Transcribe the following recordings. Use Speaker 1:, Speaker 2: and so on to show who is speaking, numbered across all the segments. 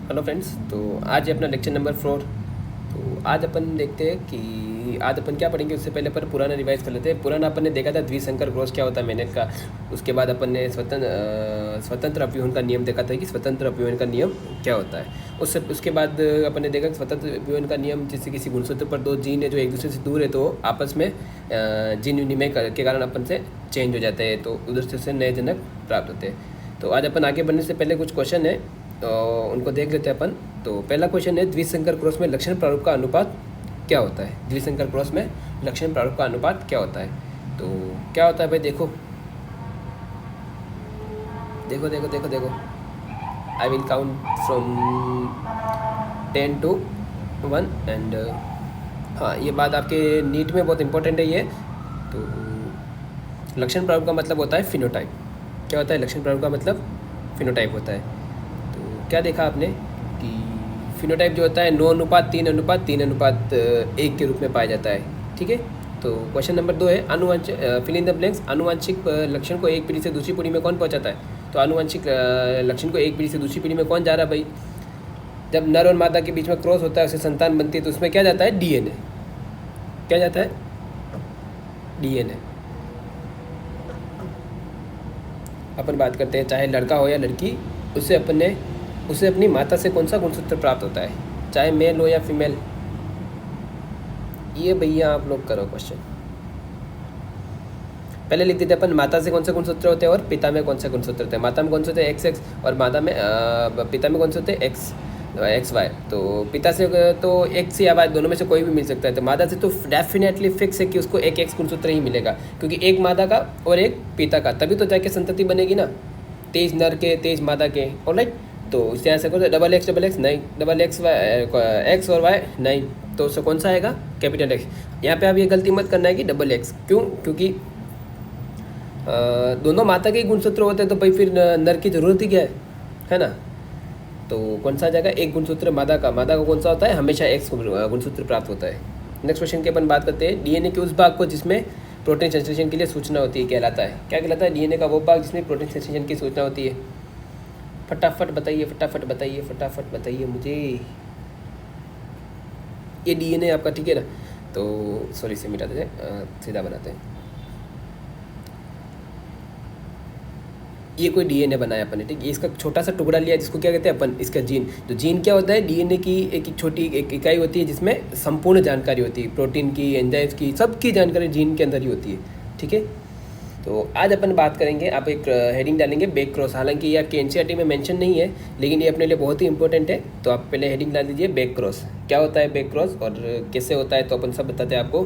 Speaker 1: Hello friends, तो आज है अपना लेक्चर नंबर 4। तो आज अपन देखते हैं कि आज अपन क्या पढ़ेंगे। उससे पहले पर पुराना रिवाइज कर लेते हैं। पुराना अपन ने देखा था द्विसंकर क्रॉस क्या होता है मैनेट का। उसके बाद अपन ने स्वतंत्र अपव्यूहन का नियम देखा था कि स्वतंत्र अपव्यूहन का नियम क्या होता है। उसके बाद अपन ने देखा कि स्वतंत्र अपव्यूहन का नियम, जैसे किसी गुणसूत्र पर दो जीन है जो एक दूसरे से दूर है तो आपस में जीन विनिमय के कारण अपन से चेंज हो जाते हैं, तो उधर से नए जनक प्राप्त होते हैं। तो आज अपन आगे बढ़ने से पहले कुछ क्वेश्चन है तो उनको देख लेते हैं अपन। तो पहला क्वेश्चन है, द्विसंकर क्रॉस में लक्षण प्रारूप का अनुपात क्या होता है। द्विसंकर क्रॉस में लक्षण प्रारूप का अनुपात क्या होता है। तो क्या होता है भाई, देखो देखो देखो देखो देखो I will count from 10 to 1 and हाँ, ये बात आपके नीट में बहुत इंपॉर्टेंट है ये। तो लक्षण प्रारूप का मतलब होता है फिनोटाइप। क्या होता है लक्षण प्रारूप का मतलब? फिनोटाइप होता है। क्या देखा आपने कि फिनोटाइप जो होता है 9:3:3:1 के रूप में पाया जाता है। ठीक है, तो क्वेश्चन नंबर 2 है, आनुवंशिक फिल इन द ब्लैंक्स। आनुवंशिक लक्षण को एक पीढ़ी से दूसरी पीढ़ी में कौन पहुंचाता है। तो आनुवंशिक लक्षण को एक पीढ़ी से दूसरी पीढ़ी में कौन जा रहा है भाई? जब नर और मादा के बीच में क्रॉस होता है, उससे संतान बनती है, तो उसमें क्या जाता है? डीएनए। क्या जाता है? डीएनए। अपन बात करते हैं, चाहे लड़का हो या लड़की, उसे अपनी माता से कौन सा गुणसूत्र प्राप्त होता है, चाहे मेल हो या फीमेल। ये भैया आप लोग करो क्वेश्चन। पहले लिख देते अपन, माता से कौन से गुणसूत्र होते हैं और पिता में कौन से गुणसूत्र होते हैं। माता में कौन से होते हैं? XX, और पिता में कौन से होते हैं? XY। तो पिता से तो X या Y दोनों में से कोई भी मिल सकता है। तो मादा से तो डेफिनेटली फिक्स है कि उसको एक X गुणसूत्र ही मिलेगा, क्योंकि एक मादा का और एक पिता का, तभी तो जाके संतति बनेगी ना। 23 नर के 23 मादा के। ऑलराइट, तो इससे यहाँ से कौन सा? XX नहीं, X और Y नहीं, तो उससे कौन सा आएगा? Capital X। यहाँ पे आप ये गलती मत करना है कि XX। क्यों? क्योंकि दोनों माता के गुणसूत्र होते हैं, तो भाई फिर नर की जरूरत ही क्या है ना। तो कौन सा आ जाएगा? एक गुणसूत्र मादा का कौन सा होता है? हमेशा X गुणसूत्र प्राप्त होता है। नेक्स्ट क्वेश्चन की अपन बात करते हैं, डीएनए के उस भाग को जिसमें प्रोटीन संश्लेषण के लिए सूचना होती है कहलाता है। क्या कहलाता है? डीएनए का वो भाग जिसमें प्रोटीन संश्लेषण की सूचना होती है। फटाफट बताइए, फटाफट बताइए, फटाफट बताइए मुझे। ये डीएनए आपका, ठीक है ना। तो सॉरी से मिटा देते हैं, सीधा बनाते हैं। ये कोई डीएनए बनाया अपन ने, ठीक है। इसका छोटा सा टुकड़ा लिया जिसको क्या कहते हैं अपन? इसका जीन। तो जीन क्या होता है? डीएनए की एक छोटी एक इकाई होती है जिसमें संपूर्ण जानकारी होती है, प्रोटीन की, एंजाइम्स की, सबकी जानकारी जीन के अंदर ही होती है। ठीक है, तो आज अपन बात करेंगे, आप एक हेडिंग डालेंगे बैक क्रॉस। हालांकि ये आपके एनसीईआरटी में मेंशन नहीं है, लेकिन ये अपने लिए बहुत ही इंपॉर्टेंट है। तो आप पहले हेडिंग डाल दीजिए बैक क्रॉस। क्या होता है बैक क्रॉस और कैसे होता है, तो अपन सब बताते हैं आपको।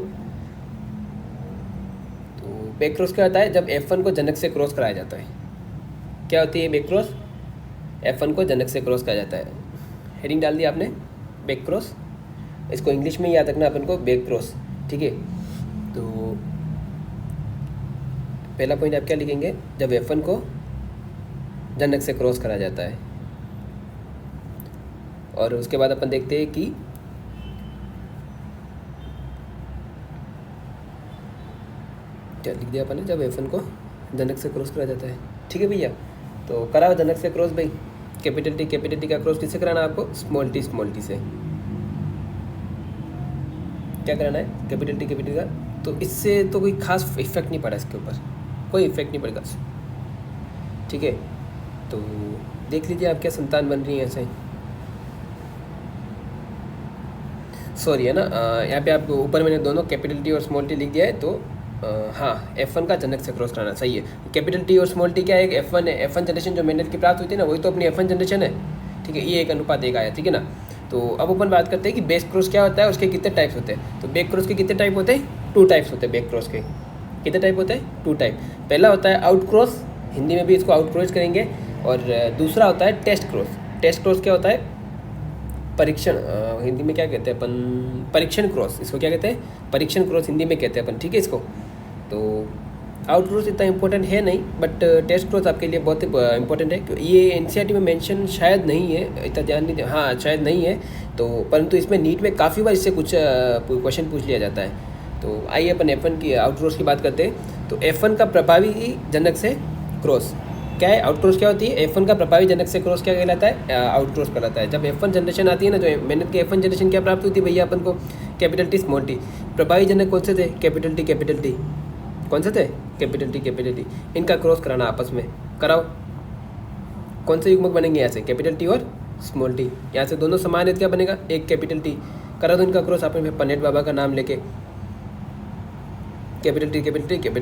Speaker 1: तो बैक क्रॉस क्या होता है? जब F1 को जनक से क्रॉस कराया जाता है। क्या होती है बैक क्रॉस? F1 को जनक से क्रॉस कराया जाता है। हेडिंग डाल दिया आपने बैक क्रॉस। इसको इंग्लिश में याद रखना अपन को, बैक क्रॉस। ठीक है, तो पहला पॉइंट आप क्या लिखेंगे? जब F1 को जनक से क्रॉस करा जाता है। और उसके बाद अपन देखते हैं कि क्या लिख दिया अपन ने? जब F1 को जनक से क्रॉस करा जाता है। ठीक है भैया, तो करा जनक से क्रॉस भाई। कैपिटल टी का क्रॉस किससे कराना है आपको? स्मॉल टी से। क्या कराना है? कैपिटल टी का। तो इससे तो कोई खास इफेक्ट नहीं पड़ा, इसके ऊपर कोई इफेक्ट नहीं पड़ेगा। ठीक है, तो देख लीजिए आप क्या संतान बन रही है ऐसे। सॉरी है ना, यहाँ पे आप ऊपर मैंने दोनों कैपिटल टी और स्मॉल टी लिख दिया है। तो हाँ, F1 का जनक से क्रॉस कराना सही है। कैपिटल टी और स्मॉल टी क्या है? F1 है। F1 जनरेशन जो मेंडल की प्राप्त हुई थी ना, वही तो अपनी F1 जनरेशन है। ठीक है, ये 1:1 आया। ठीक है ना। तो अब अपन बात करते हैं कि बेस क्रॉस क्या होता है, उसके कितने टाइप्स होते हैं। तो बैक क्रॉस के कितने टाइप होते हैं? 2 टाइप्स होते हैं बैक क्रॉस के। कितने टाइप होते हैं? 2 टाइप। पहला होता है आउट क्रॉस, हिंदी में भी इसको आउट क्रॉस करेंगे। और दूसरा होता है टेस्ट क्रॉस। टेस्ट क्रॉस क्या होता है? परीक्षण, हिंदी में क्या कहते हैं अपन? परीक्षण क्रॉस। इसको क्या कहते हैं? परीक्षण क्रॉस हिंदी में कहते हैं अपन। ठीक है, इसको तो आउट क्रॉस इतना इंपॉर्टेंट है नहीं, बट टेस्ट क्रॉस आपके लिए बहुत इंपॉर्टेंट है। ये एनसीईआरटी में मेंशन शायद नहीं है, इतना ध्यान नहीं, हाँ शायद नहीं है। तो परंतु इसमें नीट में काफ़ी बार इससे कुछ क्वेश्चन पूछ लिया जाता है। तो आइए अपन F1 की आउट क्रॉस की बात करते हैं। तो F1 का प्रभावी जनक से क्रॉस क्या है, आउटक्रॉस क्या होती है, F1 का प्रभावी जनक से क्रॉस क्या कहलाता है, आउटक्रॉस कहलाता है। जब F1 जनरेशन आती है ना, जो मेहनत की F1 जनरेशन क्या प्राप्त होती है भैया अपन को, कैपिटल टी स्मॉल टी। प्रभावी जनक कौन से थे, कैपिटल टी कौन से थे, कैपिटल टी। इनका क्रॉस कराना आपस में, कराओ। कौन से युग्मक बनेंगे यहाँ से, कैपिटल टी और स्मॉल टी। यहाँ से दोनों समान है, क्या बनेगा, एक कैपिटल टी। करा दो इनका क्रॉस आपने पन्नेट बाबा का नाम लेके, कैपिटल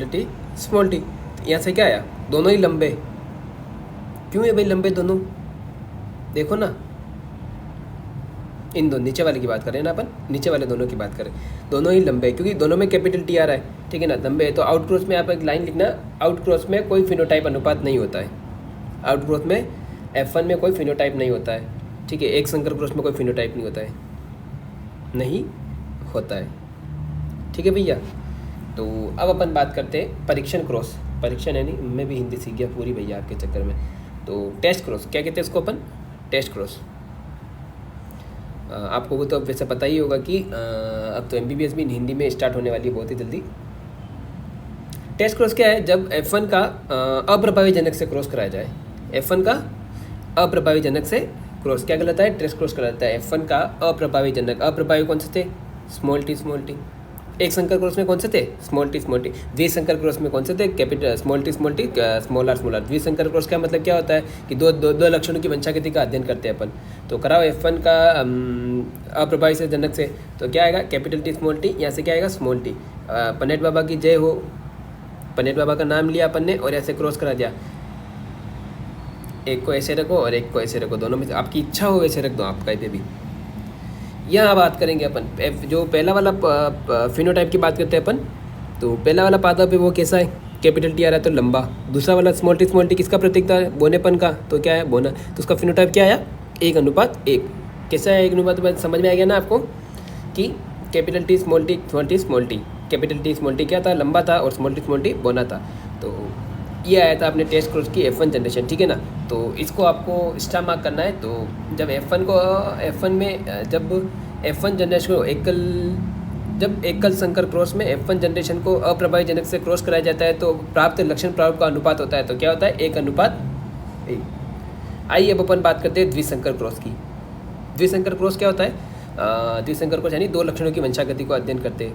Speaker 1: टी स्मॉल टी। यहाँ से क्या आया, दोनों ही लंबे। क्यों है भाई लंबे दोनों, देखो ना, इन दोनों नीचे वाले की बात करें ना अपन, नीचे वाले दोनों की बात करें, दोनों ही लंबे, क्योंकि दोनों में कैपिटल टी आ रहा है, ठीक है ना, लंबे। तो आउट क्रॉस में आप एक लाइन लिखना, आउट क्रॉस में कोई फिनोटाइप अनुपात नहीं होता है। आउट क्रॉस में F1 में कोई फिनोटाइप नहीं होता है, ठीक है। एक संकर क्रॉस में कोई फिनोटाइप नहीं होता है, नहीं होता है, ठीक है भैया। तो अब अपन बात करते हैं परीक्षण क्रॉस। परीक्षण है नहीं, मैं भी हिंदी सीख गया पूरी भैया आपके चक्कर में। तो टेस्ट क्रॉस क्या कहते हैं इसको अपन, टेस्ट क्रॉस। आपको वो तो अब वैसे पता ही होगा कि अब तो MBBS भी हिंदी में स्टार्ट होने वाली है बहुत ही जल्दी। टेस्ट क्रॉस क्या है, जब F1 का अप्रभावी जनक से क्रॉस कराया जाए, F1 का अप्रभावी जनक से क्रॉस क्या कहलाता है, टेस्ट क्रॉस कहलाता है। F1 का अप्रभावी जनक, अप्रभावी कौन से थे, स्मॉल टी। एक संकर क्रॉस में कौन से थे, स्मॉल टी। द्विसंकर क्रॉस में कौन से थे, capital small T, small R. द्विसंकर क्रॉस का मतलब क्या होता है कि दो लक्षणों की वंशागति का अध्ययन करते हैं अपन। तो कराओ F1 का अप्रभावी से जनक से, तो क्या आएगा, कैपिटल टी स्मॉल टी। यहाँ से क्या आएगा, स्मॉल टी। पन्नेट बाबा की जय हो, पन्नेट बाबा का नाम लिया अपन ने और ऐसे क्रॉस करा दिया। एक को ऐसे रखो और एक को ऐसे रखो, दोनों में आपकी इच्छा हो वैसे रख दो आप कहीं पे भी। यहाँ बात करेंगे अपन जो पहला वाला फिनोटाइप की बात करते हैं अपन। तो पहला वाला पादप है वो कैसा है, कैपिटल टी आ रहा है तो लंबा। दूसरा वाला स्मॉल टी किसका प्रतीक था, बोनेपन का, तो क्या है, बोना। तो उसका फिनोटाइप क्या आया, 1:1। कैसा है 1:1, समझ में आ गया ना आपको कि capital T small T capital T small T क्या था, लंबा था, और स्मॉल टी बोना था। तो ये आया था अपने टेस्ट क्रॉस की F1 जनरेशन, ठीक है ना। तो इसको आपको स्टार मार्क करना है। तो जब F1 में जब F1 जनरेशन को जब एकल संकर क्रॉस में F1 जनरेशन को अप्रभावी जनक से क्रॉस कराया जाता है तो प्राप्त लक्षण प्रारूप का अनुपात होता है। तो क्या होता है, 1:1। आइए अब अपन बात करते हैं द्विसंकर क्रॉस की। द्विसंकर क्रॉस क्या होता है, द्विसंकर क्रॉस यानी दो लक्षणों की वंशागति को अध्ययन करते हैं।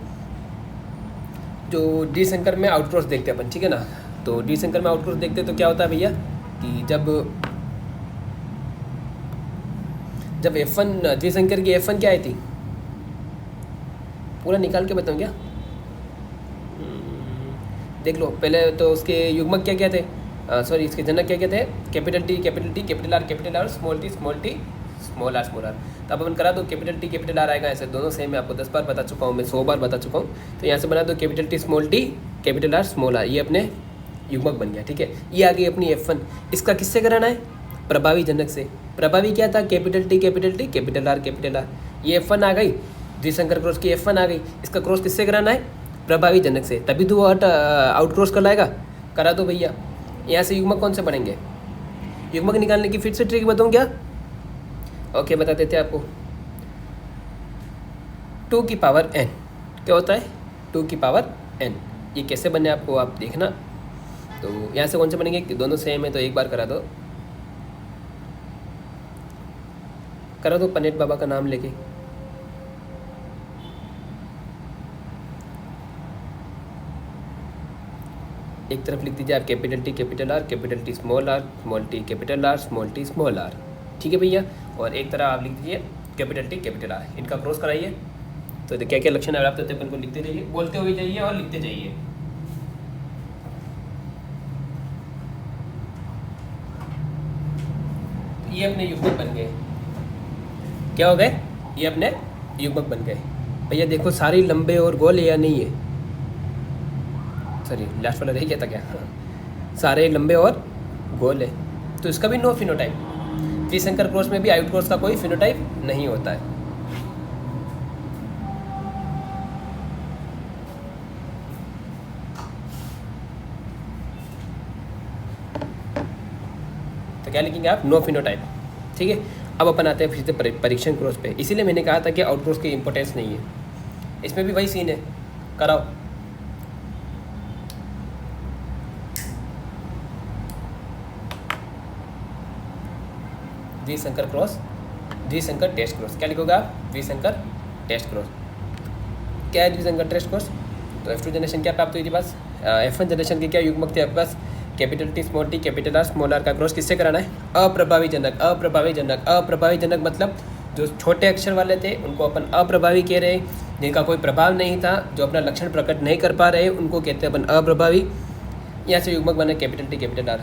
Speaker 1: जो द्विसंकर में आउटक्रॉस देखते हैं अपन, ठीक है ना। तो द्विसंकर में आउटक्रॉस देखते तो क्या होता है भैया कि जब F1 द्विसंकर की F1 क्या आई थी, पूरा निकाल के बताऊँ क्या, देख लो। पहले तो उसके युग्मक क्या क्या थे, सॉरी इसके जनक क्या क्या थे, capital T, capital R, small T, small R. तो अब अपन करा दो, कैपिटल आर आएगा ऐसे, दोनों सेम है, आपको 10 बार बता चुका हूँ मैं, 100 बार बता चुका हूँ। तो यहाँ से बना दो capital T, capital R, small R, ये अपने युग्मक बन गया, ठीक है। ये आ गई अपनी F1। इसका किससे कराना है, प्रभावी जनक से। प्रभावी क्या था, कैपिटल टी, कैपिटल आर। ये F1 आ गई, द्विसंकर क्रॉस की F1 आ गई। इसका क्रॉस किससे कराना है, प्रभावी जनक से, तभी तो वो आउट क्रॉस कर लाएगा। करा दो भैया। यहाँ से युग्मक कौन से बनेंगे, युग्मक निकालने की फिर से ट्रिक बताऊँ क्या, ओके बता देते हैं आपको। 2 की पावर n क्या होता है, 2 की पावर n। ये कैसे बने आपको आप देखना। तो यहाँ से कौन से बनेंगे, दोनों सेम है, तो एक बार करा दो पन्नेट बाबा का नाम लेके। एक तरफ लिख दीजिए आप capital T, capital T small R, capital R, small R, ठीक है भैया। और एक तरफ आप लिख दीजिए कैपिटल आर। इनका क्रॉस कराइए। तो क्या क्या लक्षण है आप अपन को लिखते जाइए, बोलते हुए जाइए और लिखते जाइए। ये अपने युग्मक बन गए, क्या हो गए, ये अपने युग्मक बन गए भैया। देखो सारे लंबे और गोल है या नहीं है, सॉरी लास्ट वाला रह गया था क्या, सारे लंबे और गोल है। तो इसका भी नो फिनोटाइप। द्विसंकर क्रॉस में भी आउट क्रॉस का कोई फिनोटाइप नहीं होता है। तो क्या लिखेंगे आप, नो फिनोटाइप, ठीक है। अब अपन आते हैं फिर से परीक्षण क्रॉस पे। इसीलिए मैंने कहा था कि आउट क्रॉस की इंपॉर्टेंस नहीं है, इसमें भी वही सीन है। कराओ। द्विसंकर क्रॉस द्विसंकर टेस्ट क्रॉस। क्या लिखोगे आप? द्विसंकर टेस्ट क्रॉस। क्या है द्विसंकर टेस्ट क्रॉस? तो F2 जनरेशन क्या प्राप्त हुई थी पास? F1 जनरेशन के क्या युग्मक थे आपके पास? Capital T small T capital R small R का क्रॉस किससे कराना है? अप्रभावी जनक। अप्रभावी जनक, अप्रभावी जनक मतलब जो छोटे अक्षर वाले थे उनको अपन अप्रभावी कह रहे, जिनका कोई प्रभाव नहीं था, जो अपना लक्षण प्रकट नहीं कर पा रहे, उनको कहते हैं अपन अप्रभावी। यहाँ से युग्मक बने कैपिटल टी कैपिटल आर।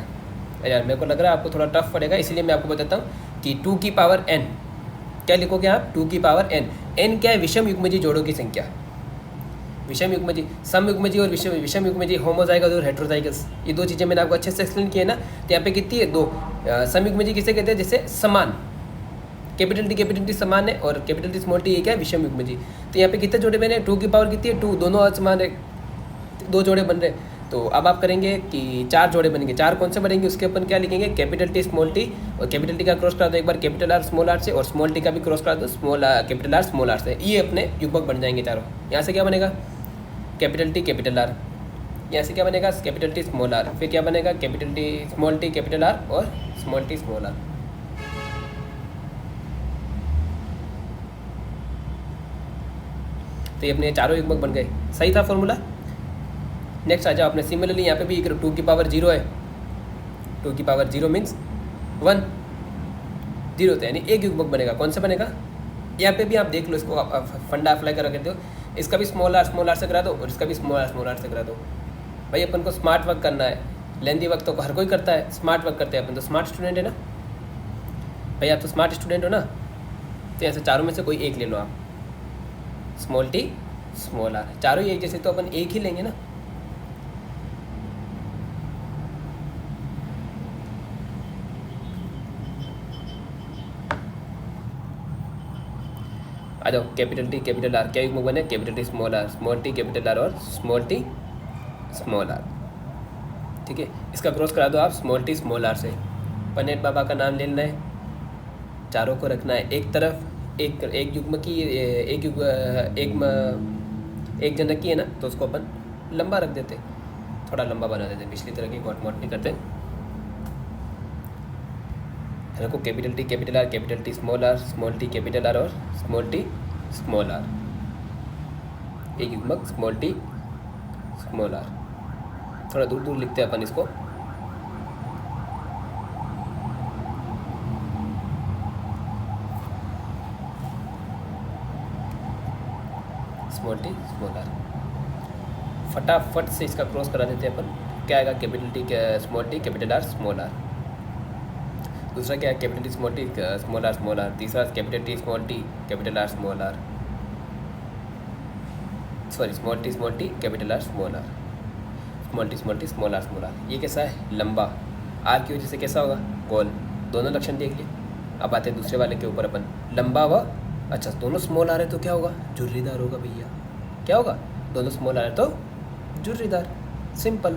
Speaker 1: यार मेरे को लग रहा है आपको थोड़ा टफ पड़ेगा, इसलिए मैं आपको बताता हूँ कि 2 की पावर n। क्या लिखोगे आप? 2 की पावर n। n क्या है? विषम युग्मजी जोड़ों की संख्या। विषम युग्मजी, सम युग्मजी और विषम युग्मजी, होमोजाइगस और हेटेरोजाइगस, ये दो चीज़ें मैंने आपको अच्छे से एक्सप्लेन किए ना। तो यहाँ पे कितनी है? 2। सम युग्मजी किसे कहते हैं? जैसे समान, कैपिटल टी समान है, और कैपिटल टी स्मॉल टी ये क्या है? विषम युग्मजी। तो यहाँ पे कितने जोड़े बने? 2 की पावर कितनी है? 2। दोनों असमान है, 2 जोड़े बन रहे। तो अब आप करेंगे कि 4 जोड़े बनेंगे। 4 कौन से बनेंगे? उसके अपन क्या लिखेंगे? कैपिटल टी स्मॉल टी, और कैपिटल टी का क्रॉस करा दो एक बार कैपिटल आर स्मॉल आर से, और स्मॉल टी का भी क्रॉस करा दो कैपिटल आर स्मॉल आर से। ये अपने युग्मक बन जाएंगे चारों। यहाँ से क्या बनेगा? Capital T capital R. यहाँ से क्या बनेगा? Capital T small R. फिर क्या बनेगा? Capital T small T capital R और स्मॉल टी स्मॉल आर। तो ये अपने चारों युग्मक बन गए। सही था फॉर्मूला। नेक्स्ट आ जाओ अपने। सिमिलरली यहाँ पे भी 2 की पावर 0 है। 2 की पावर 0 मीन्स 1, 0 होता है, यानी एक युग्मक बनेगा। कौन सा बनेगा? यहाँ पे भी आप देख लो, इसको आप फंडा अप्लाई कर रखे हो। इसका भी स्मॉल आर से करा दो, और इसका भी स्मॉल आर से करा दो। भाई अपन को स्मार्ट वर्क करना है, लेंदी वर्क तो हर कोई करता है, स्मार्ट वर्क करते हैं अपन तो। स्मार्ट स्टूडेंट है ना भाई, आप तो स्मार्ट स्टूडेंट हो ना। तो यहाँ से चारों में से कोई एक ले लो आप, स्मॉल टी स्मॉल आर, चारों ही एक जैसे, तो अपन एक ही लेंगे ना। आ जाओ। कैपिटल टी कैपिटल आर क्या युग्मक बने? Capital T small T capital R और स्मॉल टी स्मॉल आर। ठीक है, इसका क्रॉस करा दो आप स्मॉल टी स्मॉल आर से। पनेट बाबा का नाम ले लेना है, चारों को रखना है एक तरफ। एक युग्म की एक जनक की है ना, तो उसको अपन लंबा रख देते, थोड़ा लंबा बना देते, पिछली तरह की कॉट मोट नहीं करते। रखो capital T small T capital R और स्मॉल टी स्मॉल आर। एक युग्मक स्मॉल टी स्मॉल आर। थोड़ा दूर दूर लिखते हैं अपन इसको। Small T small R. फटाफट से इसका क्रॉस करा देते हैं अपन। क्या आएगा? Capital T small T capital R small R. दूसरा क्या है? Capital T small R. तीसरा capital T small T capital R small R. Sorry, small T capital R small R. Small T small R. ये कैसा है? लंबा। Are की वजह से कैसा होगा? गोल। दोनों लक्षण देख लिए। अब आते हैं दूसरे वाले के ऊपर अपन। लंबा व अच्छा, दोनों स्मॉल आर है तो क्या होगा? झुर्रीदार होगा भैया। क्या होगा? दोनों स्मॉल आर है तो झुर्रीदार। सिंपल।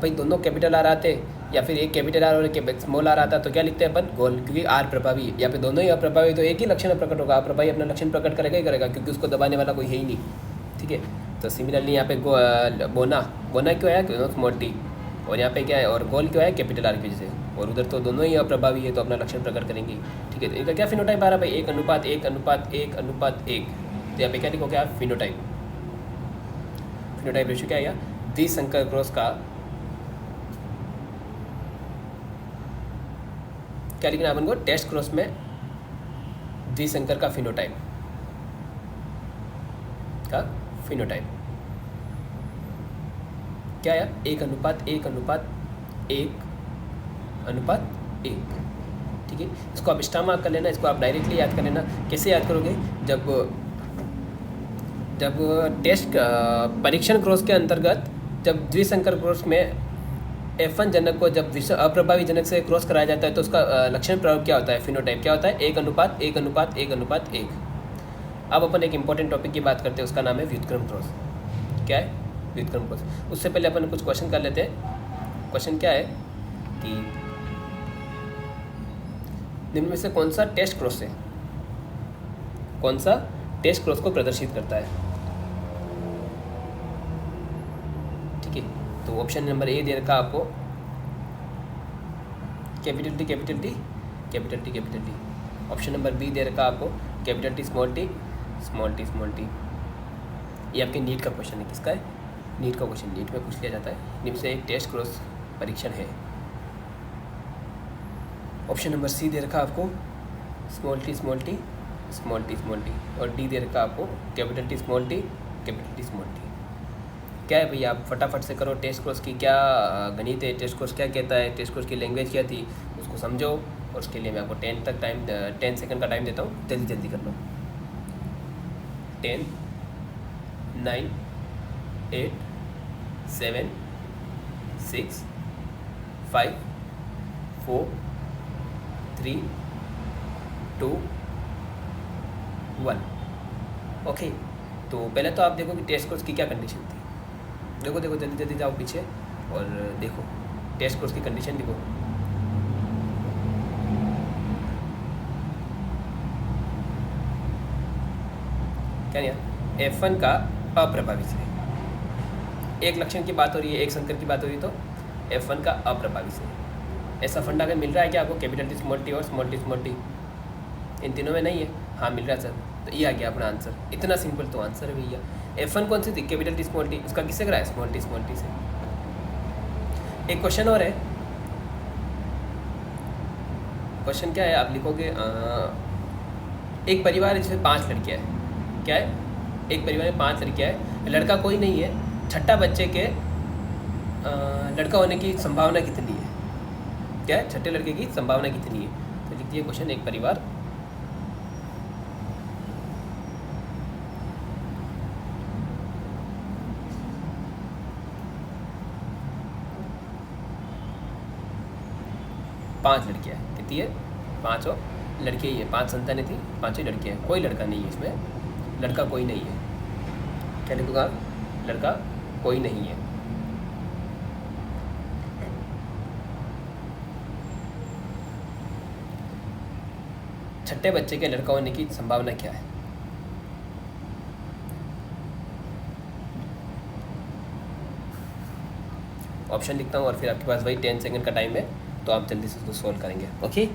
Speaker 1: भाई दोनों कैपिटल आर आते, या फिर एक कैपिटल आर और एक स्मॉल आर आता, तो क्या लिखते हैं अपन? गोल, क्योंकि आर प्रभावी है। या फिर दोनों ही अप्रभावी, तो एक ही लक्षण प्रकट होगा। अप्रभावी अपना लक्षण प्रकट करेगा ही करेगा, क्योंकि उसको दबाने वाला कोई है ही नहीं। ठीक है, तो सिमिलरली यहाँ पे बोना क्यों आया? क्यों स्मॉल टी। और यहाँ पे क्या है? और गोल क्यों आया? कैपिटल आर की वजह से। और उधर तो दोनों ही अप्रभावी है, तो अपना लक्षण प्रकट करेंगे। ठीक है, तो इनका क्या फिनोटाइप आ रहा है भाई? 1:1:1:1। तो यहाँ पे क्या लिखोगे आप? फिनोटाइप रेशियो क्या आएगा? द्विसंकर क्रॉस का क्या लिखना अपन को? टेस्ट क्रॉस में द्विसंकर का फिनोटाइप क्या आया? 1:1:1:1। ठीक है, इसको आप स्टार मार्क कर लेना, इसको आप डायरेक्टली याद कर लेना। कैसे याद करोगे? जब टेस्ट परीक्षण क्रॉस के अंतर्गत जब द्विसंकर क्रॉस में F1 जनक को जब अप्रभावी जनक से क्रॉस कराया जाता है, तो उसका लक्षण प्रभाव क्या होता है? फिनोटाइप क्या होता है? 1:1:1:1। अब अपन एक इंपॉर्टेंट टॉपिक की बात करते हैं, उसका नाम है व्युत्क्रम क्रॉस। क्या है? व्युत्क्रम क्रॉस। उससे पहले अपन कुछ क्वेश्चन कर लेते हैं। क्वेश्चन क्या है कि निम्न में से कौन सा टेस्ट क्रॉस को प्रदर्शित करता है? ठीक है, तो ऑप्शन नंबर ए दे रखा आपको, capital T capital T capital T. Option number B दे रखा आपको capital T small T small T small T. ये आपके नीट का क्वेश्चन है। किसका है? नीट का क्वेश्चन, नीट में पूछ लिया जाता है। निम्न से एक टेस्ट क्रॉस परीक्षण है। ऑप्शन नंबर सी दे रखा आपको small T small T small T small T, और डी दे रखा आपको capital T small T capital T small T. क्या है भैया, आप फटाफट से करो। टेस्ट क्रॉस की क्या गणित है, टेस्ट क्रॉस क्या कहता है, टेस्ट क्रॉस की लैंग्वेज क्या थी, उसको समझो। और उसके लिए मैं आपको 10 सेकंड का टाइम देता हूँ, जल्दी जल्दी कर लो। 10 9 8 7 6 5 4 3 2 1। ओके, तो पहले तो आप देखो कि टेस्ट कोर्स की क्या कंडीशन थी। देखो देखो जल्दी जल्दी जाओ पीछे और देखो टेस्ट कोर्स की कंडीशन देखो। क्या नहीं, F1 का अप्रभावी से एक लक्षण की बात हो रही है, एक संकर की बात हो रही है, तो F1 का अप्रभावी से ऐसा फंडा अगर मिल रहा है क्या आपको? कैपिटल टी स्मॉल टी और स्मॉल टी इन तीनों में नहीं है? हाँ मिल रहा है सर, तो ये आ गया अपना आंसर। इतना सिंपल तो आंसर है भैया। F1 कौन सी थी? Capital T small T. उसका किससे कराया? स्मॉल टी से। एक क्वेश्चन और है। क्वेश्चन क्या है, आप लिखोगे एक परिवार है जिसमें 5 लड़कियां हैं। क्या है? एक परिवार में 5 लड़कियां हैं, लड़का कोई नहीं है। छठा बच्चे के लड़का होने की संभावना कितनी है? क्या है? छठे लड़के की संभावना कितनी है? तो लिख दिए क्वेश्चन, एक परिवार पाँच लड़कियाँ हैं। कितनी है? 5 लड़कियाँ ही है। 5 संतानें थी, 5 ही लड़कियाँ हैं। कोई लड़का नहीं है इसमें, लड़का कोई नहीं है। क्या लिखूँगा? लड़का कोई नहीं है। छठे बच्चे के लड़का होने की संभावना क्या है? ऑप्शन लिखता हूँ और फिर आपके पास वही 10 सेकंड का टाइम है, तो आप जल्दी से उसको सॉल्व करेंगे। ओके,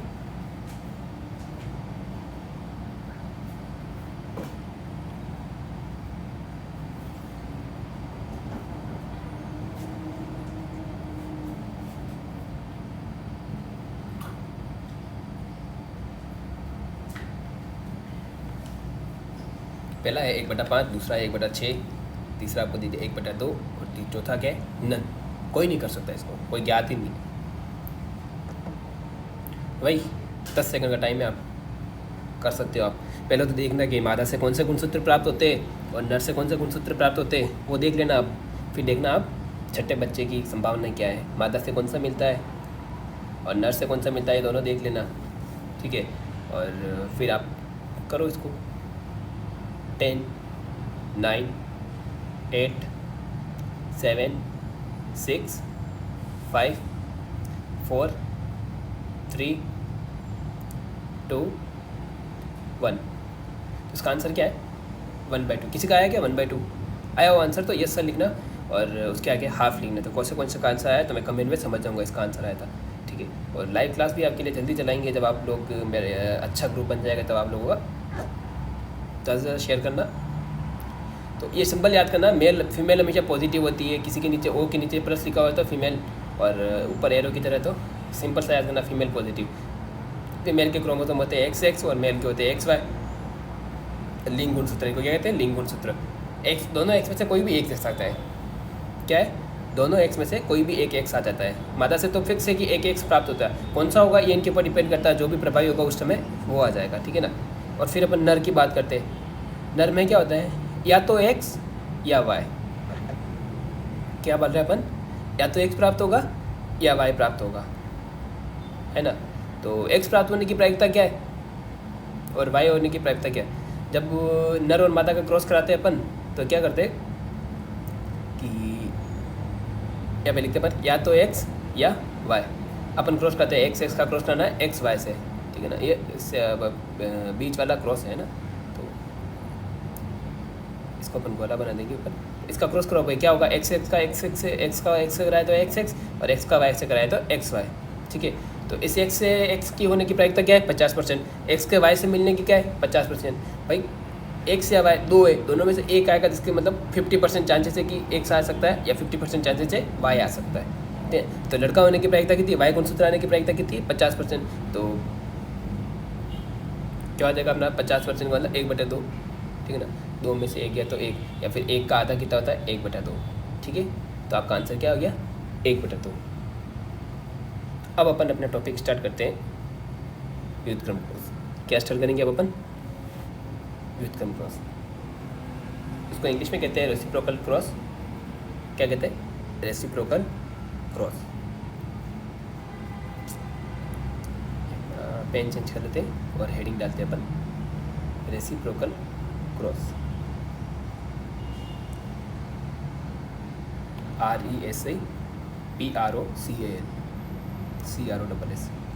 Speaker 1: पहला है 1/5, दूसरा है 1/6, तीसरा आपको दीजिए 1/2 और चौथा क्या है? नन। कोई नहीं कर सकता इसको, कोई ज्ञात ही नहीं। वही 10 सेकंड का टाइम है, आप कर सकते हो। आप पहले तो देखना कि मादा से कौन से गुणसूत्र प्राप्त होते हैं और नर से कौन से गुणसूत्र प्राप्त होते हैं, वो देख लेना आप। फिर देखना आप छठे बच्चे की संभावना क्या है, मादा से कौन सा मिलता है और नर से कौन सा मिलता है, दोनों देख लेना। ठीक है, और फिर आप करो इसको। 10 9 8 7 6 5 4 3 2 1। इसका आंसर क्या है? 1/2। किसी का आया क्या 1/2? आया हो आंसर तो यस सर लिखना, और उसके आगे हाफ लिखना। तो कौन से का आंसर आया तो मैं कमेंट में समझ जाऊँगा इसका आंसर आया था। ठीक है, और लाइव क्लास भी आपके लिए जल्दी चलाएंगे। जब आप लोग मेरे अच्छा ग्रुप बन जाएगा तब आप लोगों का ज़्यादा से ज़्यादा शेयर करना। तो ये सिंबल याद करना, मेल फीमेल हमेशा पॉजिटिव होती है। किसी के नीचे ओ के नीचे प्लस लिखा हुआ है तो फीमेल, और ऊपर एरो की तरह तो सिंपल सा याद करना, फीमेल पॉजिटिव। फीमेल के क्रोमोसोम होते हैं XX और मेल के होते हैं XY। लिंग गुणसूत्र को क्या कहते हैं? लिंग गुणसूत्र। एक्स, दोनों एक्स में से कोई भी एक आ सकता है। क्या है? दोनों एक्स में से कोई भी एक एक्स आ जाता है। मादा से तो फिक्स है कि एक एक्स प्राप्त होता है। कौन सा होगा ये इनके ऊपर डिपेंड करता है, जो भी प्रभावी होगा उस समय वो आ जाएगा। ठीक है ना। और फिर अपन नर की बात करते हैं। नर में क्या होता है? या तो एक्स या वाई। क्या बोल रहे हैं अपन? या तो एक्स प्राप्त होगा या वाई प्राप्त होगा, है ना। तो एक्स प्राप्त होने की प्रायिकता क्या है और वाई होने की प्रायिकता क्या है? जब नर और मादा का क्रॉस कराते हैं अपन तो क्या करते हैं कि यहाँ पे लिखते हैं अपन या तो एक्स या वाई। अपन क्रॉस करते हैं, एक्स का क्रॉस कराना है एक्स वाई से। ठीक है ना, ये बीच वाला क्रॉस है ना, तो इसको अपन गोला बना देंगे ऊपर। इसका क्रॉस करो भाई, क्या होगा? एक्स का एक्स से कराए तो एक्स और एक्स का वाई से कराए तो एक्स वाई। ठीक है, तो तो इस एक्स से एक्स की होने की प्रायिकता क्या है 50%, एक्स के वाई से मिलने की क्या है 50%। भाई एक्स या वाई दो है, दोनों में से एक आएगा, जिसके मतलब 50% चांसेस है कि एक्स आ सकता है या 50% चांसेस है वाई आ सकता है। ठीक है, तो लड़का होने की प्रायिकता कितनी, वाई गुणसूत्र आने की प्रायिकता कितनी 50%। तो क्या हो जाएगा अपना 50% का मतलब 1/2। ठीक है ना, 2 में से 1 गया तो 1, या फिर 1 का आधा कितना होता है 1/2। ठीक है, तो आपका आंसर क्या हो गया 1/2। अब अपन अपना टॉपिक स्टार्ट करते हैं, व्युत्क्रम क्रॉस। क्या स्टार्ट करेंगे अब अपन, व्युत्क्रम क्रॉस। इसको इंग्लिश में कहते हैं रेसिप्रोकल क्रॉस। क्या कहते हैं, रेसिप्रोकल क्रॉस। पेन चेंज कर लेते हैं और हेडिंग डालते हैं अपन, reciprocal cross. RESIPROCAL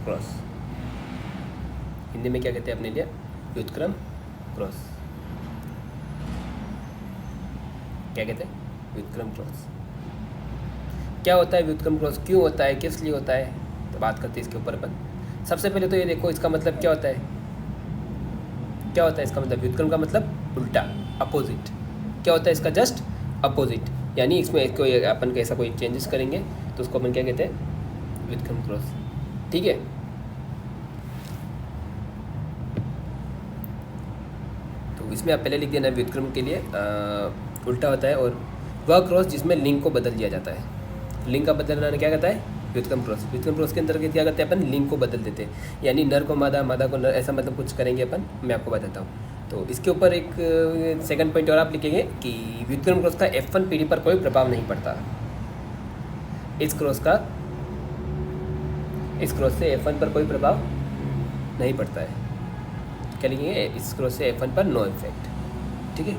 Speaker 1: cross. Hindi में क्या कहते हैं अपने लिए, व्युत्क्रम क्रॉस। क्या कहते हैं, व्युत्क्रम क्रॉस। क्या होता है व्युत्क्रम क्रॉस, क्यों होता है, किस लिए होता है, तो बात करते हैं इसके ऊपर अपन। सबसे पहले तो ये देखो इसका मतलब क्या होता है, क्या होता है इसका मतलब, व्युत्क्रम का मतलब उल्टा, अपोजिट। क्या होता है इसका जस्ट अपोजिट, यानी इसमें इसको अपन कैसा कोई चेंजेस करेंगे तो उसको अपन क्या कहते हैं, व्युत्क्रम क्रॉस। ठीक है, तो इसमें आप पहले लिख देना व्युत्क्रम के लिए उल्टा होता है, और वह क्रॉस जिसमें लिंग को बदल दिया जाता है। लिंग का बदलना क्या कहता है, व्युत्क्रम क्रॉस। व्युत्क्रम क्रॉस के अंतर्गत क्या करते हैं अपन, लिंग को बदल देते हैं, यानी नर को मादा, मादा को नर, ऐसा मतलब कुछ करेंगे अपन, मैं आपको बताता हूँ। तो इसके ऊपर एक सेकंड पॉइंट और आप लिखेंगे कि व्युत्क्रम क्रॉस का F1 पीढ़ी पर कोई प्रभाव नहीं पड़ता। इस क्रॉस से F1 पर कोई प्रभाव नहीं पड़ता है। क्या लिखेंगे, इस क्रॉस से F1 पर नो इफेक्ट। ठीक है,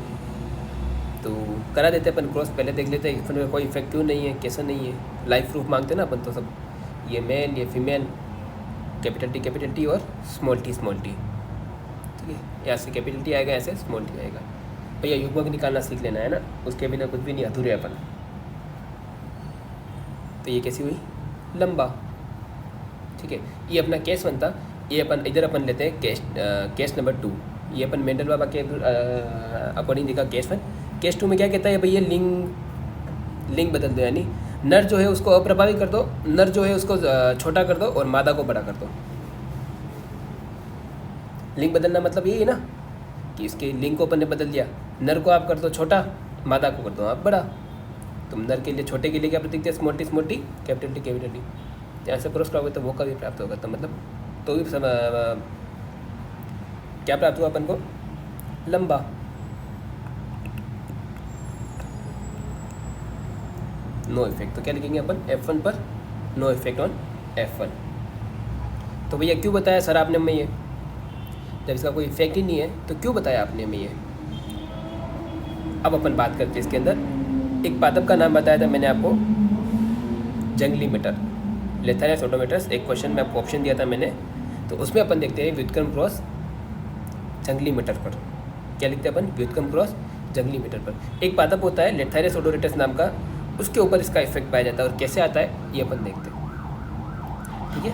Speaker 1: तो करा देते हैं अपन क्रॉस, पहले देख लेते हैं F1 में कोई इफेक्ट क्यों नहीं है, कैसा नहीं है। लाइफ प्रूफ मांगते हैं ना अपन, तो सब ये मेल, ये फीमेल, कैपिटल टी और स्मॉल टी। ठीक है, यहाँ से कैपिटल टी आएगा, ऐसे स्मॉल टी आएगा। भैया युग्मक निकालना सीख लेना है ना, उसके बिना कुछ भी नहीं, अधूरे अपन। तो ये कैसी हुई, लंबा। ठीक है, ये अपना केस 1 था। ये अपन इधर अपन लेते हैं केस नंबर 2। ये अपन मेंडल बाबा के अकॉर्डिंग देखा केस 1। केस 2 में क्या कहता है भैया, लिंग बदल दो, यानी नर जो है उसको अप्रभावी कर दो, नर जो है उसको छोटा कर दो और मादा को बड़ा कर दो। लिंग बदलना मतलब यही है ना कि इसके लिंग को अपन ने बदल दिया, नर को आप कर दो छोटा, मादा को कर दो आप बड़ा। तुम नर के लिए, छोटे के लिए क्या प्रतीक थे, स्मॉल टी, कैपिटल टी। यहाँ से क्रॉस करोगे तो वो का भी प्राप्त होगा, तो मतलब तो भी क्या प्राप्त हुआ अपन को, लंबा। नो इफेक्ट, तो क्या लिखेंगे अपन, F1 पर नो इफेक्ट ऑन F1। तो भैया क्यों बताया सर आपने हमें ये, जब इसका कोई इफेक्ट ही नहीं है तो क्यों बताया आपने हमें ये। अब अपन बात करते हैं इसके अंदर। एक पादप का नाम बताया था मैंने आपको, जंगली मटर, लेथारियस ओडोमेटस। एक क्वेश्चन में आपको ऑप्शन दिया था मैंने, तो उसमें अपन देखते हैं व्युत्क्रम क्रॉस जंगली मटर पर। क्या लिखते हैं अपन, व्युत्क्रम क्रॉस जंगली मटर पर। एक पादप होता है लेथारियस ओडोमेटस नाम का, उसके ऊपर इसका इफेक्ट पाया जाता है, और कैसे आता है ये अपन देखते हैं। ठीक है,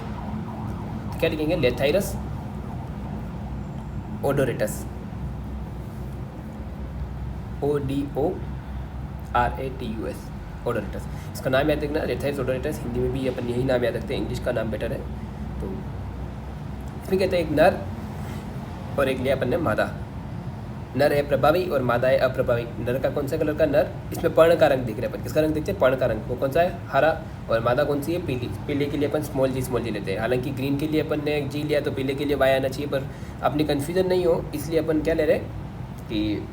Speaker 1: तो क्या लिखेंगे, लेथाइरस ओडोरेटस, ODORATUS, ओडोरेटस। इसका नाम याद रखना, लेथाइरस ओडोरेटस। हिंदी में भी अपन यही नाम याद रखते हैं, इंग्लिश का नाम बेटर है। तो इसमें कहते हैं एक नर और एक लिया अपन ने मादा। नर है प्रभावी और मादा है अप्रभावी। नर का कौन सा कलर का, नर, इसमें पर्ण का रंग दिख रहा है अपन, किसका रंग देखते हैं, पर्ण का रंग। वो कौन सा है, हरा, और मादा कौन सी है, पीली। पीले के लिए अपन स्मॉल जी लेते हैं, हालांकि ग्रीन के लिए अपन ने जी लिया तो पीले के लिए वाई आना चाहिए, पर अपनी कन्फ्यूजन नहीं हो इसलिए अपन क्या ले रहे हैं कि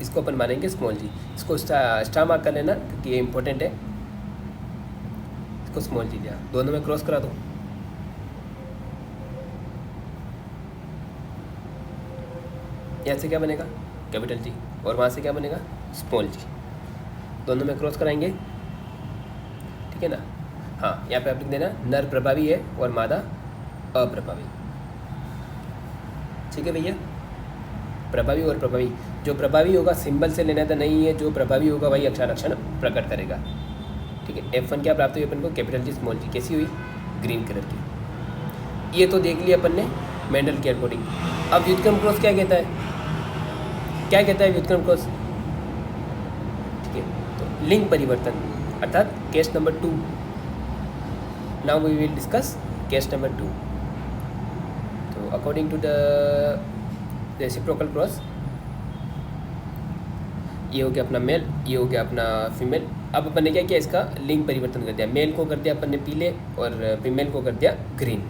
Speaker 1: इसको अपन मानेंगे स्मॉल जी। इसको स्टार मार्क कर लेना क्योंकि ये इंपॉर्टेंट है। इसको स्मॉल जी लिया, दोनों में क्रॉस करा दो। यहाँ से क्या बनेगा, कैपिटल जी, और वहाँ से क्या बनेगा, स्मॉल जी। दोनों में क्रॉस कराएंगे, ठीक है ना। हाँ, यहाँ पे आप लिख देना नर प्रभावी है और मादा अप्रभावी। ठीक है भैया, प्रभावी और प्रभावी। जो प्रभावी होगा सिंबल से लेना था नहीं है, जो प्रभावी होगा वही अक्षर लक्षण प्रकट करेगा। ठीक है, F1 क्या प्राप्त हुई अपन को, कैपिटल जी स्मॉल जी। कैसी हुई, ग्रीन कलर की। ये तो देख लिया अपन ने मेंडल के अकॉर्डिंग। अब व्युत्क्रम क्रॉस क्या कहता है, क्या कहता है व्युत्क्रम क्रॉस? ठीक है, तो लिंग परिवर्तन अर्थात case number 2। Now we will discuss case number 2। तो according to the reciprocal cross, ये हो गया अपना मेल, ये हो गया अपना फीमेल। अब अपन ने क्या किया, इसका लिंग परिवर्तन कर दिया। मेल को कर दिया अपन ने पीले और फीमेल को कर दिया ग्रीन।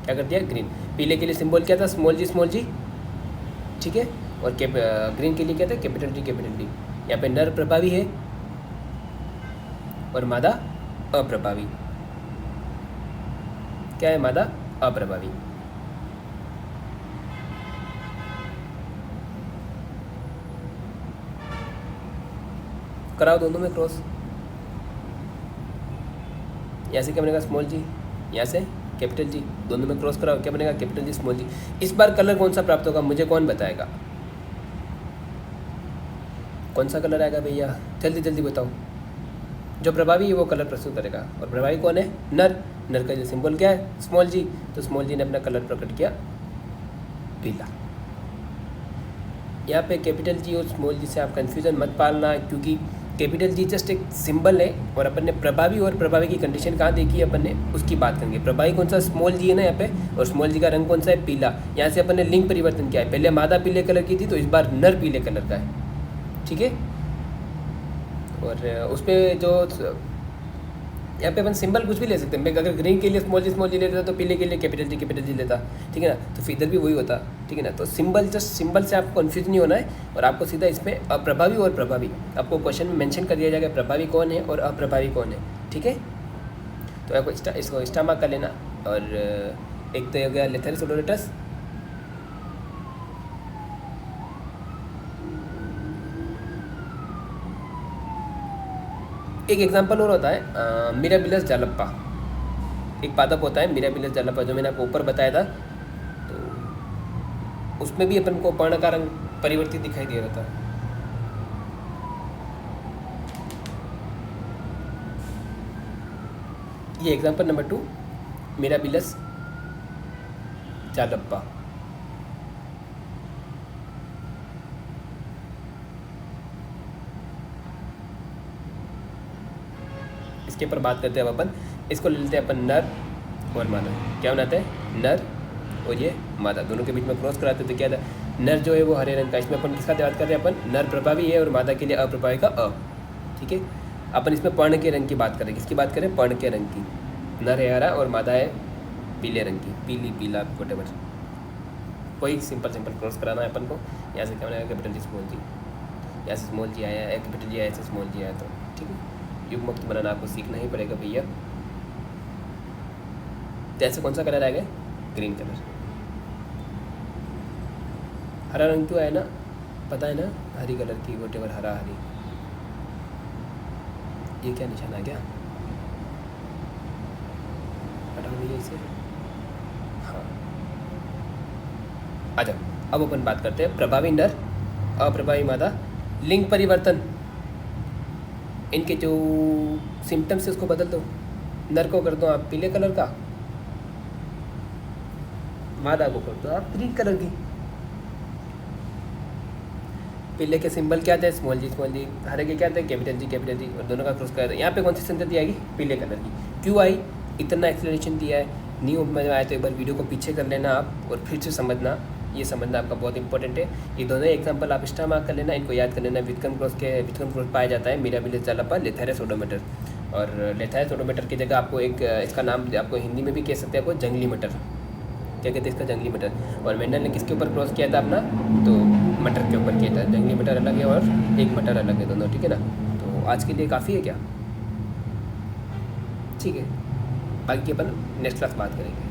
Speaker 1: क्या कर दिया? ग्रीन। पीले के लिए सिंबल क्या था? स्मॉल जी, ठीक है। और ग्रीन के लिए क्या था? Capital D. यहाँ पे नर प्रभावी है और मादा अप्रभावी। क्या है? मादा अप्रभावी। कराओ दोनों में क्रॉस। यहाँ से क्या बनेगा? स्मॉल जी, यहाँ से कैपिटल जी, दोनों में क्रॉस कराओ, क्या बनेगा? कैपिटल जी स्मॉल जी। इस बार कलर कौन सा प्राप्त होगा, मुझे कौन बताएगा? कौन सा कलर आएगा भैया, जल्दी जल्दी बताओ। जो प्रभावी है वो कलर प्रस्तुत करेगा, और प्रभावी कौन है? नर। नर का जो सिंबल क्या है? स्मॉल जी। तो स्मॉल जी ने अपना कलर प्रकट किया पीला। यहाँ पे कैपिटल जी और स्मॉल जी से आप कंफ्यूजन मत पालना, क्योंकि कैपिटल जी जस्ट एक सिंबल है और अपन ने प्रभावी और प्रभावी की कंडीशन कहाँ देखी है, अपन ने उसकी बात करेंगे। प्रभावी कौन सा? स्मॉल जी है ना यहाँ पे, और स्मॉल जी का रंग कौन सा है? पीला। यहाँ से अपन ने लिंग परिवर्तन किया है, पहले मादा पीले कलर की थी, तो इस बार नर पीले कलर का है, ठीक है। और उस पर जो यहाँ पे अपन सिंबल कुछ भी ले सकते हैं। मैं अगर ग्रीन के लिए स्मॉल जी लेता तो पीले के लिए कैपिटल जी लेता, ठीक है ना। तो इधर भी वही होता, ठीक है ना। तो सिंबल, जस्ट सिंबल से आपको कन्फ्यूज नहीं होना है, और आपको सीधा इसमें अप्रभावी और प्रभावी आपको क्वेश्चन में मेंशन कर दिया जाएगा, प्रभावी कौन है और अप्रभावी कौन है, ठीक है। तो आपको इसको स्टार मार्क कर लेना। और एक तो हो गया लेथेरिस ओडोरेटस, एक एग्जांपल और होता है मिराबिलस जालप्पा। एक पादप होता है मिराबिलस जालप्पा, जो मैंने आपको ऊपर बताया था। तो उसमें भी अपन को पर्ण का रंग परिवर्तित दिखाई दे रहा था। ये एग्जांपल नंबर 2 मिराबिलस जालप्पा। इसके ऊपर बात करते हैं अब अपन। इसको ले लेते हैं अपन नर और मादा। क्या बनाते हैं? नर और ये मादा, दोनों के बीच में क्रॉस कराते थे। क्या था? नर जो है वो हरे रंग का, इसमें अपन किसका बात कर रहे हैं? अपन नर प्रभावी है और मादा के लिए अप्रभावी का अ, ठीक है। अपन इसमें पर्ण के रंग की बात करें। किसकी बात करें? पर्ण के रंग की। नर है हरा और मादा है पीले रंग की, पीली पीला वटेवर। कोई सिंपल क्रॉस कराना है अपन को। यहाँ से क्या बनाएगा? कैपिटल जी स्मॉल जी, यहाँ से स्मॉल जी आया, कैपिटल जी आया, ऐसे स्मॉल जी आया, तो ठीक है। युग मुक्त बनाना आपको सीखना ही पड़ेगा भैया। तो ऐसे कौन सा कलर आएगा? Green colour. हरा रंग क्यों आया ना, पता है ना? हरी कलर की वटेवर, हरा हरी। ये क्या निशान आ गया? हटाओ भैया इसे। हाँ, आ जाओ। अब अपन बात करते हैं प्रभावी नर, अप्रभावी मादा, लिंग परिवर्तन। इनके जो सिम्टम्स है उसको बदल दो। नर को कर दो आप पीले कलर का, मादा को कर दो आप ग्रीन कलर की। पीले के सिंबल क्या थे? स्मॉल जी, हरे के क्या थे? कैपिटल जी, और दोनों का क्रॉस कर दो। यहाँ पे कौन सी संतति आएगी? पीले कलर की। क्यों आई? इतना एक्सप्लेनेशन दिया है, नहीं समझ में आया तो एक बार वीडियो को पीछे कर लेना आप, और फिर से समझना। ये समझना आपका बहुत इंपॉर्टेंट है। ये दोनों एग्जांपल आप स्टार मार्क कर लेना, इनको याद कर लेना। व्युत्क्रम क्रॉस पाया जाता है मिराबिलस जालप्पा, लेथेरिस ओडोमेटर। और लेथेरिस ओडोमेटर की जगह आपको एक इसका नाम आपको हिंदी में भी कह सकते हैं, आपको जंगली मटर। क्या कहते हैं इसका? जंगली मटर। और मेंडल ने किसके ऊपर क्रॉस किया था अपना? तो मटर के ऊपर किया था। जंगली मटर अलग है और एक मटर अलग है, दोनों, ठीक है ना। तो आज के लिए काफ़ी है क्या? ठीक है, बाकी अपन नेक्स्ट क्लास बात करेंगे।